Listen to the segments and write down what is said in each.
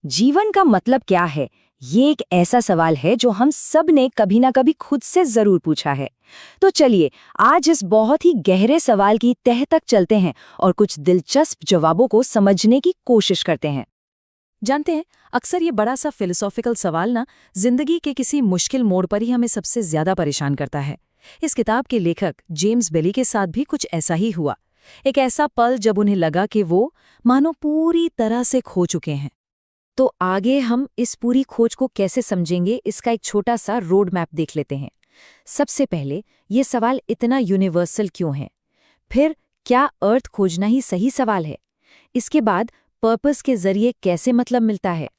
जीवन का मतलब क्या है? ये एक ऐसा सवाल है जो हम सब ने कभी ना कभी खुद से जरूर पूछा है। तो चलिए आज इस बहुत ही गहरे सवाल की तह तक चलते हैं और कुछ दिलचस्प जवाबों को समझने की कोशिश करते हैं। जानते हैं, अक्सर ये बड़ा सा फिलोसॉफिकल सवाल ना जिंदगी के किसी मुश्किल मोड़ पर ही हमें सबसे ज्यादा परेशान करता है। इस किताब के लेखक जेम्स बेली के साथ भी कुछ ऐसा ही हुआ। एक ऐसा पल जब उन्हें लगा कि वो मानो पूरी तरह से खो चुके हैं। तो आगे हम इस पूरी खोज को कैसे समझेंगे, इसका एक छोटा सा रोड मैप देख लेते हैं। सबसे पहले ये सवाल इतना यूनिवर्सल क्यों है? फिर क्या अर्थ खोजना ही सही सवाल है? इसके बाद पर्पस के जरिए कैसे मतलब मिलता है?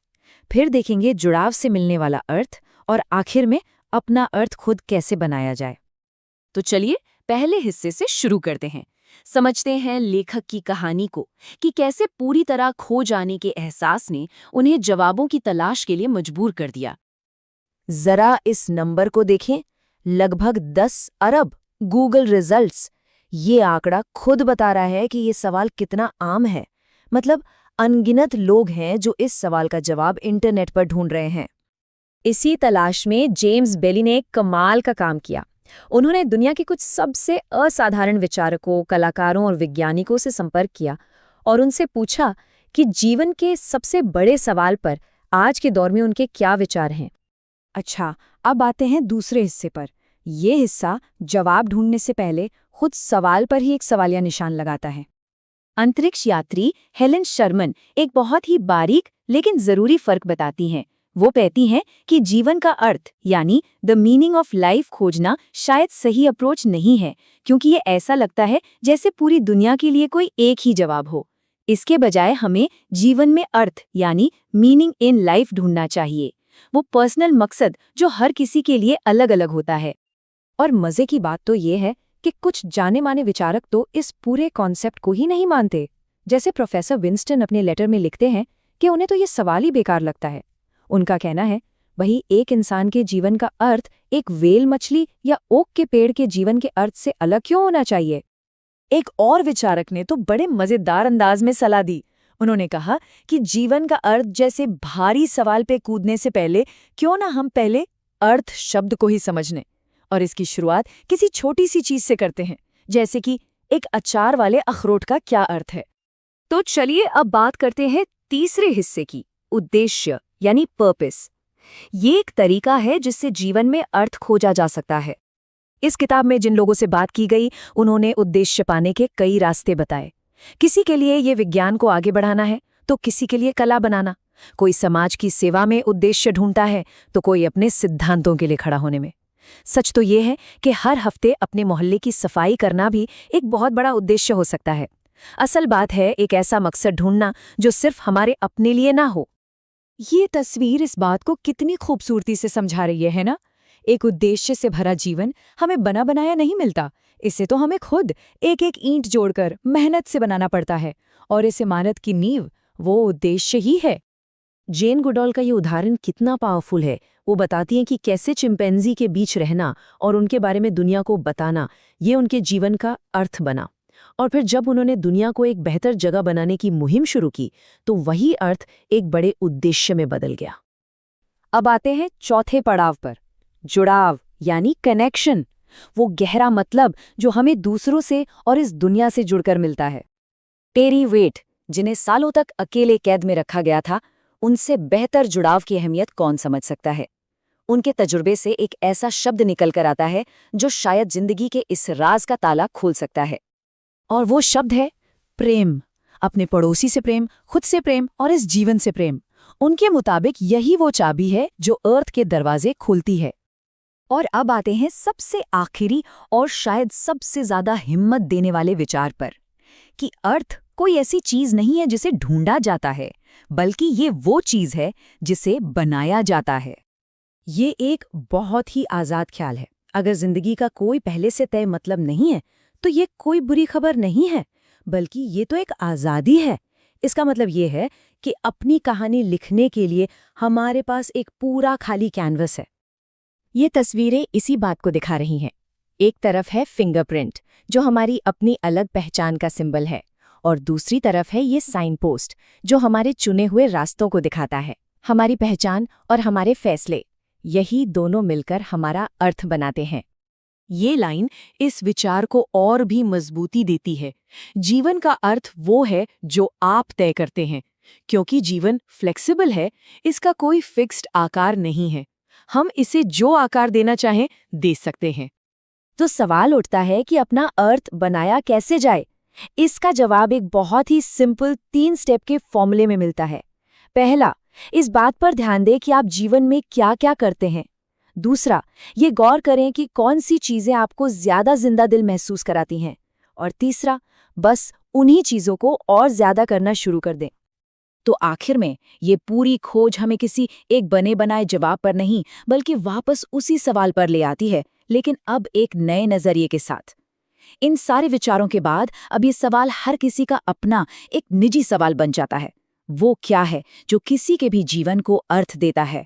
फिर देखेंगे जुड़ाव से मिलने वाला अर्थ, और आखिर में अपना अर्थ खुद कैसे बनाया जाए। तो चलिए पहले हिस्से से शुरू करते हैं। समझते हैं लेखक की कहानी को कि कैसे पूरी तरह खो जाने के एहसास ने उन्हें जवाबों की तलाश के लिए मजबूर कर दिया। जरा इस नंबर को देखें, लगभग 10 अरब गूगल रिजल्ट्स। ये आंकड़ा खुद बता रहा है कि ये सवाल कितना आम है। मतलब अनगिनत लोग हैं जो इस सवाल का जवाब इंटरनेट पर ढूंढ रहे हैं। इसी तलाश में जेम्स बेली ने एक कमाल का काम किया। उन्होंने दुनिया के कुछ सबसे असाधारण विचारकों, कलाकारों और वैज्ञानिकों से संपर्क किया और उनसे पूछा कि जीवन के सबसे बड़े सवाल पर आज के दौर में उनके क्या विचार हैं। अच्छा, अब आते हैं दूसरे हिस्से पर। ये हिस्सा जवाब ढूंढने से पहले खुद सवाल पर ही एक सवालिया निशान लगाता है। अंतरिक्ष यात्री हेलेन शर्मन एक बहुत ही बारीक लेकिन जरूरी फर्क बताती हैं। वो कहती हैं कि जीवन का अर्थ यानी द मीनिंग ऑफ लाइफ खोजना शायद सही अप्रोच नहीं है, क्योंकि ये ऐसा लगता है जैसे पूरी दुनिया के लिए कोई एक ही जवाब हो। इसके बजाय हमें जीवन में अर्थ यानी मीनिंग इन लाइफ ढूंढना चाहिए, वो पर्सनल मकसद जो हर किसी के लिए अलग अलग होता है। और मजे की बात तो ये है कि कुछ जाने माने विचारक तो इस पूरे कॉन्सेप्ट को ही नहीं मानते। जैसे प्रोफेसर विंस्टन अपने लेटर में लिखते हैं कि उन्हें तो ये सवाल ही बेकार लगता है। उनका कहना है, वही एक इंसान के जीवन का अर्थ एक व्हेल मछली या ओक के पेड़ के जीवन के अर्थ से अलग क्यों होना चाहिए? एक और विचारक ने तो बड़े मजेदार अंदाज में सलाह दी। उन्होंने कहा कि जीवन का अर्थ जैसे भारी सवाल पे कूदने से पहले क्यों ना हम पहले अर्थ शब्द को ही समझ लें, और इसकी शुरुआत किसी छोटी सी चीज से करते हैं, जैसे कि एक अचार वाले अखरोट का क्या अर्थ है। तो चलिए अब बात करते हैं तीसरे हिस्से की, उद्देश्य यानी पर्पस। ये एक तरीका है जिससे जीवन में अर्थ खोजा जा सकता है। इस किताब में जिन लोगों से बात की गई, उन्होंने उद्देश्य पाने के कई रास्ते बताए। किसी के लिए ये विज्ञान को आगे बढ़ाना है, तो किसी के लिए कला बनाना, कोई समाज की सेवा में उद्देश्य ढूंढता है, तो कोई अपने सिद्धांतों के लिए खड़ा होने में। सच तो ये है कि हर हफ्ते अपने मोहल्ले की सफाई करना भी एक बहुत बड़ा उद्देश्य हो सकता है। असल बात है एक ऐसा मकसद ढूंढना जो सिर्फ हमारे अपने लिए ना हो। ये तस्वीर इस बात को कितनी खूबसूरती से समझा रही है ना? एक उद्देश्य से भरा जीवन हमें बना बनाया नहीं मिलता। इसे तो हमें खुद एक एक ईंट जोड़कर मेहनत से बनाना पड़ता है, और इस इमारत की नींव वो उद्देश्य ही है। जेन गुडॉल का ये उदाहरण कितना पावरफुल है। वो बताती हैं कि कैसे चिंपैंजी के बीच रहना और उनके बारे में दुनिया को बताना, ये उनके जीवन का अर्थ बना। और फिर जब उन्होंने दुनिया को एक बेहतर जगह बनाने की मुहिम शुरू की, तो वही अर्थ एक बड़े उद्देश्य में बदल गया। अब आते हैं चौथे पड़ाव पर, जुड़ाव यानी कनेक्शन। वो गहरा मतलब जो हमें दूसरों से और इस दुनिया से जुड़कर मिलता है। टेरी वेट, जिन्हें सालों तक अकेले कैद में रखा गया था, उनसे बेहतर जुड़ाव की अहमियत कौन समझ सकता है? उनके तजुर्बे से एक ऐसा शब्द निकल कर आता है जो शायद जिंदगी के इस राज का ताला खोल सकता है, और वो शब्द है प्रेम। अपने पड़ोसी से प्रेम, खुद से प्रेम और इस जीवन से प्रेम। उनके मुताबिक यही वो चाबी है जो अर्थ के दरवाजे खोलती है। और अब आते हैं सबसे आखिरी और शायद सबसे ज्यादा हिम्मत देने वाले विचार पर, कि अर्थ कोई ऐसी चीज नहीं है जिसे ढूंढा जाता है, बल्कि ये वो चीज है जिसे बनाया जाता है। ये एक बहुत ही आजाद ख्याल है। अगर जिंदगी का कोई पहले से तय मतलब नहीं है, तो ये कोई बुरी खबर नहीं है, बल्कि ये तो एक आज़ादी है। इसका मतलब ये है कि अपनी कहानी लिखने के लिए हमारे पास एक पूरा खाली कैनवस है। ये तस्वीरें इसी बात को दिखा रही हैं। एक तरफ है फिंगरप्रिंट, जो हमारी अपनी अलग पहचान का सिंबल है, और दूसरी तरफ है ये साइन पोस्ट, जो हमारे चुने हुए रास्तों को दिखाता है, हमारी पहचान और हमारे फैसले। यही दोनों मिलकर हमारा अर्थ बनाते हैं। ये लाइन इस विचार को और भी मजबूती देती है। जीवन का अर्थ वो है जो आप तय करते हैं। क्योंकि जीवन फ्लेक्सिबल है, इसका कोई फिक्स्ड आकार नहीं है। हम इसे जो आकार देना चाहें, दे सकते हैं। तो सवाल उठता है कि अपना अर्थ बनाया कैसे जाए? इसका जवाब एक बहुत ही सिंपल 3 स्टेप के फॉर्मूले में मिलता है। पहला, इस बात पर ध्यान दें कि आप जीवन में क्या-क्या करते हैं। दूसरा, ये गौर करें कि कौन सी चीजें आपको ज्यादा जिंदा दिल महसूस कराती हैं। और तीसरा, बस उन्हीं चीजों को और ज्यादा करना शुरू कर दें। तो आखिर में ये पूरी खोज हमें किसी एक बने बनाए जवाब पर नहीं, बल्कि वापस उसी सवाल पर ले आती है, लेकिन अब एक नए नजरिए के साथ। इन सारे विचारों के बाद अब ये सवाल हर किसी का अपना एक निजी सवाल बन जाता है। वो क्या है जो किसी के भी जीवन को अर्थ देता है?